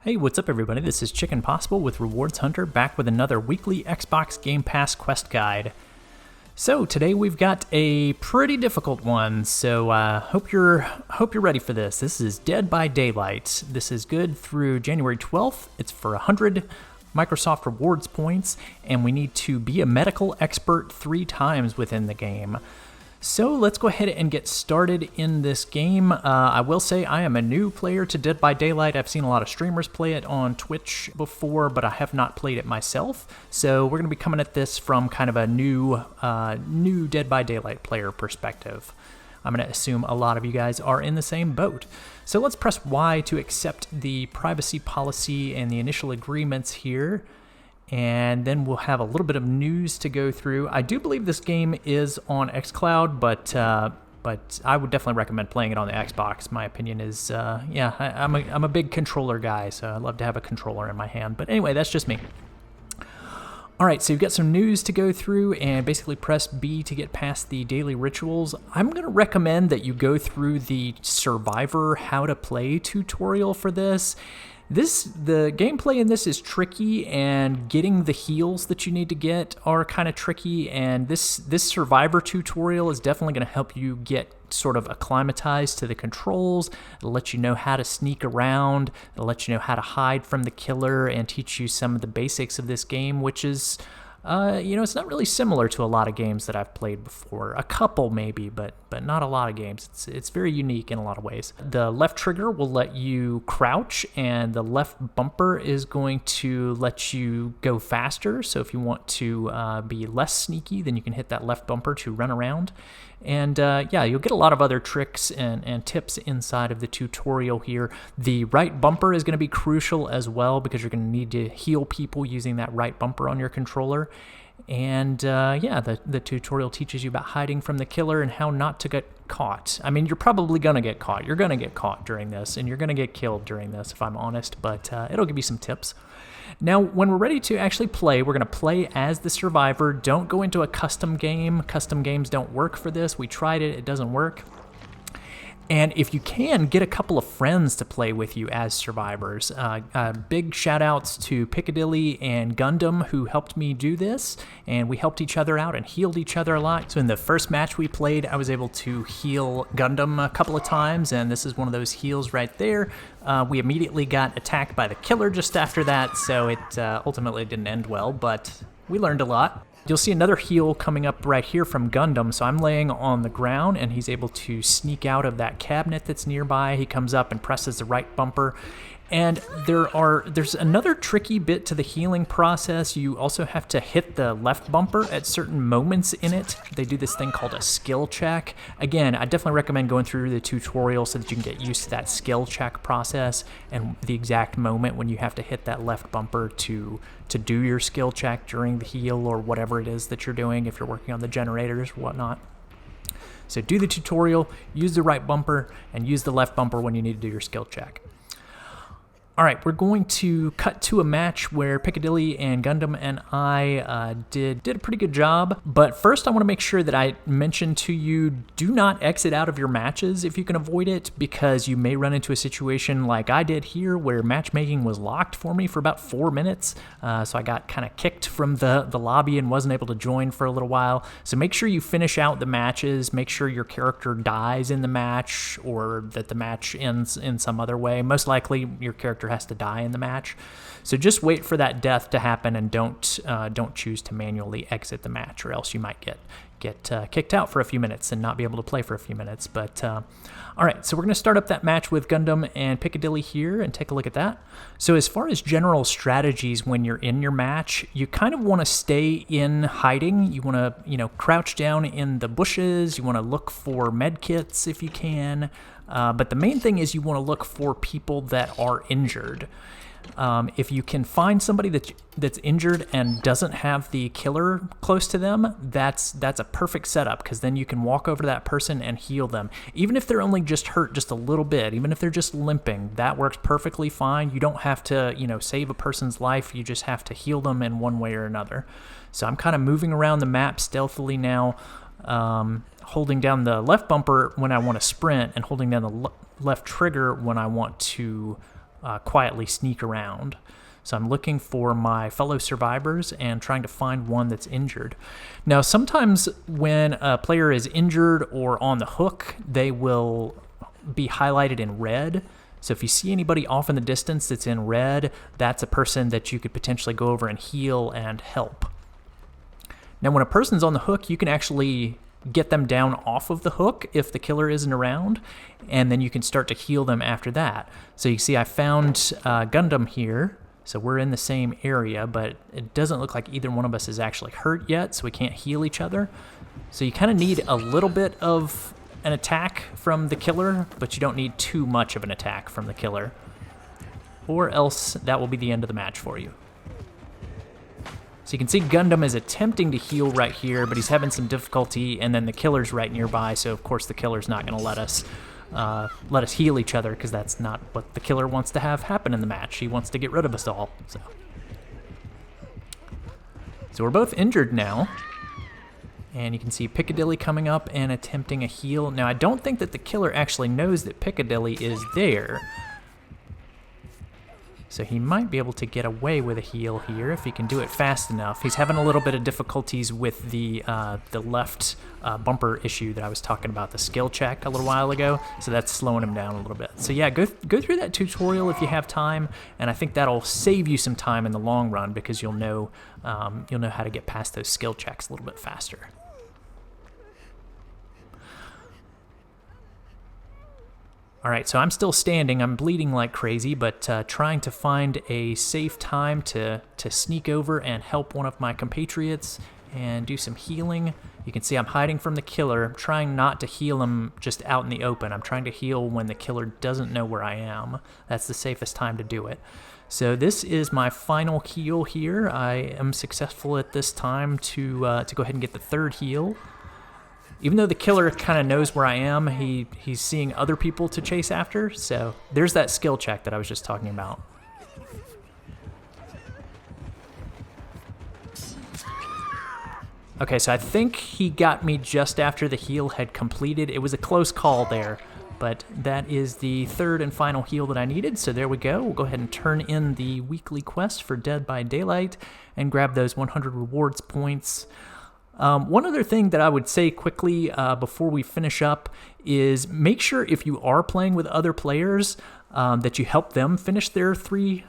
Hey, what's up everybody? This is Chicken Possible with Rewards Hunter back with another weekly Xbox Game Pass quest guide. So today we've got a pretty difficult one, so hope you're ready for this. This is Dead by Daylight. This is good through January 12th. It's for 100 Microsoft Rewards points, and we need to be a medical expert 3 times within the game. So let's go ahead and get started in this game. I will say I am a new player to Dead by Daylight. I've seen a lot of streamers play it on Twitch before, but I have not played it myself. So we're going to be coming at this from kind of a new Dead by Daylight player perspective. I'm going to assume a lot of you guys are in the same boat. So let's press Y to accept the privacy policy and the initial agreements here. And then we'll have a little bit of news to go through. I do believe this game is on xCloud, but I would definitely recommend playing it on the Xbox. My opinion is, I'm a big controller guy, so I love to have a controller in my hand. But anyway, that's just me. All right, so you've got some news to go through, and basically press B to get past the daily rituals. I'm going to recommend that you go through the Survivor How to Play tutorial for this. The gameplay in this is tricky, and getting the heals that you need to get are kind of tricky, and this Survivor tutorial is definitely going to help you get sort of acclimatized to the controls. It'll let you know how to sneak around, it'll let you know how to hide from the killer, and teach you some of the basics of this game, which is it's not really similar to a lot of games that I've played before. A couple maybe, but not a lot of games. It's very unique in a lot of ways. The left trigger will let you crouch, and the left bumper is going to let you go faster. So if you want to be less sneaky, then you can hit that left bumper to run around. And you'll get a lot of other tricks and tips inside of the tutorial here. The right bumper is going to be crucial as well, because you're going to need to heal people using that right bumper on your controller. And the tutorial teaches you about hiding from the killer and how not to get caught. I mean, you're probably going to get caught. You're going to get caught during this, and you're going to get killed during this, if I'm honest, but it'll give you some tips. Now, when we're ready to actually play, we're going to play as the survivor. Don't go into a custom game. Custom games don't work for this. We tried it. It doesn't work. And if you can, get a couple of friends to play with you as survivors. Big shout outs to Piccadilly and Gundam, who helped me do this, and we helped each other out and healed each other a lot. So in the first match we played, I was able to heal Gundam a couple of times, and this is one of those heals right there. We immediately got attacked by the killer just after that, so it ultimately didn't end well, but we learned a lot. You'll see another heal coming up right here from Gundam. So I'm laying on the ground, and he's able to sneak out of that cabinet that's nearby. He comes up and presses the right bumper. And there's another tricky bit to the healing process. You also have to hit the left bumper at certain moments in it. They do this thing called a skill check. Again, I definitely recommend going through the tutorial so that you can get used to that skill check process and the exact moment when you have to hit that left bumper to do your skill check during the heal or whatever it is that you're doing, if you're working on the generators or whatnot. So do the tutorial, use the right bumper, and use the left bumper when you need to do your skill check. All right, we're going to cut to a match where Piccadilly and Gundam and I did a pretty good job. But first, I want to make sure that I mention to you, do not exit out of your matches if you can avoid it, because you may run into a situation like I did here where matchmaking was locked for me for about 4 minutes. So I got kind of kicked from the lobby and wasn't able to join for a little while. So make sure you finish out the matches. Make sure your character dies in the match, or that the match ends in some other way. Most likely, your character has to die in the match. So just wait for that death to happen, and don't choose to manually exit the match, or else you might get kicked out for a few minutes and not be able to play for a few minutes. But all right, so we're going to start up that match with Gundam and Piccadilly here and take a look at that. So as far as general strategies when you're in your match, you kind of want to stay in hiding. You want to crouch down in the bushes. You want to look for med kits if you can. But the main thing is you want to look for people that are injured. If you can find somebody that's injured and doesn't have the killer close to them, that's a perfect setup, because then you can walk over to that person and heal them. Even if they're only just hurt just a little bit, even if they're just limping, that works perfectly fine. You don't have to, save a person's life. You just have to heal them in one way or another. So I'm kind of moving around the map stealthily now, holding down the left bumper when I want to sprint, and holding down the left trigger when I want to quietly sneak around. So I'm looking for my fellow survivors and trying to find one that's injured. Now, sometimes when a player is injured or on the hook, they will be highlighted in red. So if you see anybody off in the distance that's in red, that's a person that you could potentially go over and heal and help. Now, when a person's on the hook, you can actually get them down off of the hook if the killer isn't around, and then you can start to heal them after that. So you see I found Gundam here. So we're in the same area, but it doesn't look like either one of us is actually hurt yet, so we can't heal each other. So you kind of need a little bit of an attack from the killer, but you don't need too much of an attack from the killer, or else that will be the end of the match for you. So you can see Gundam is attempting to heal right here, but he's having some difficulty, and then the killer's right nearby, so of course the killer's not going to let us heal each other, because that's not what the killer wants to have happen in the match. He wants to get rid of us all. So we're both injured now, and you can see Piccadilly coming up and attempting a heal. Now, I don't think that the killer actually knows that Piccadilly is there, so he might be able to get away with a heal here if he can do it fast enough. He's having a little bit of difficulties with the left bumper issue that I was talking about, the skill check a little while ago, so that's slowing him down a little bit. So yeah, go through that tutorial if you have time, and I think that'll save you some time in the long run, because you'll know how to get past those skill checks a little bit faster. All right, so I'm still standing. I'm bleeding like crazy, but trying to find a safe time to sneak over and help one of my compatriots and do some healing. You can see I'm hiding from the killer. I'm trying not to heal him just out in the open. I'm trying to heal when the killer doesn't know where I am. That's the safest time to do it. So this is my final heal here. I am successful at this time to go ahead and get the third heal. Even though the killer kind of knows where I am, he's seeing other people to chase after, so there's that skill check that I was just talking about. Okay, so I think he got me just after the heal had completed. It was a close call there, but that is the third and final heal that I needed, so there we go. We'll go ahead and turn in the weekly quest for Dead by Daylight and grab those 100 rewards points. One other thing that I would say quickly before we finish up is make sure if you are playing with other players that you help them finish their three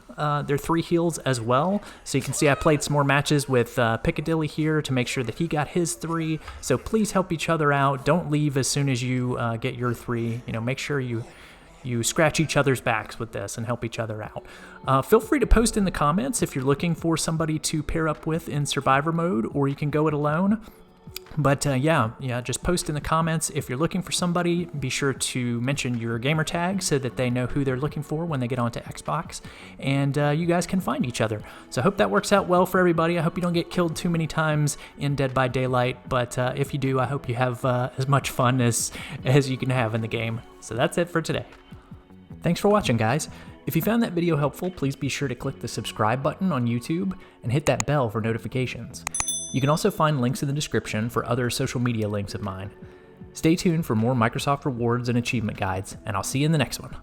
heals as well. So you can see I played some more matches with Piccadilly here to make sure that he got his 3. So please help each other out. Don't leave as soon as you get your 3. Make sure you scratch each other's backs with this and help each other out. Feel free to post in the comments if you're looking for somebody to pair up with in survivor mode, or you can go it alone. But yeah, just post in the comments. If you're looking for somebody, be sure to mention your gamer tag so that they know who they're looking for when they get onto Xbox, and you guys can find each other. So I hope that works out well for everybody. I hope you don't get killed too many times in Dead by Daylight, but if you do, I hope you have as much fun as you can have in the game. So that's it for today. Thanks for watching, guys. If you found that video helpful, please be sure to click the subscribe button on YouTube and hit that bell for notifications. You can also find links in the description for other social media links of mine. Stay tuned for more Microsoft rewards and achievement guides, and I'll see you in the next one.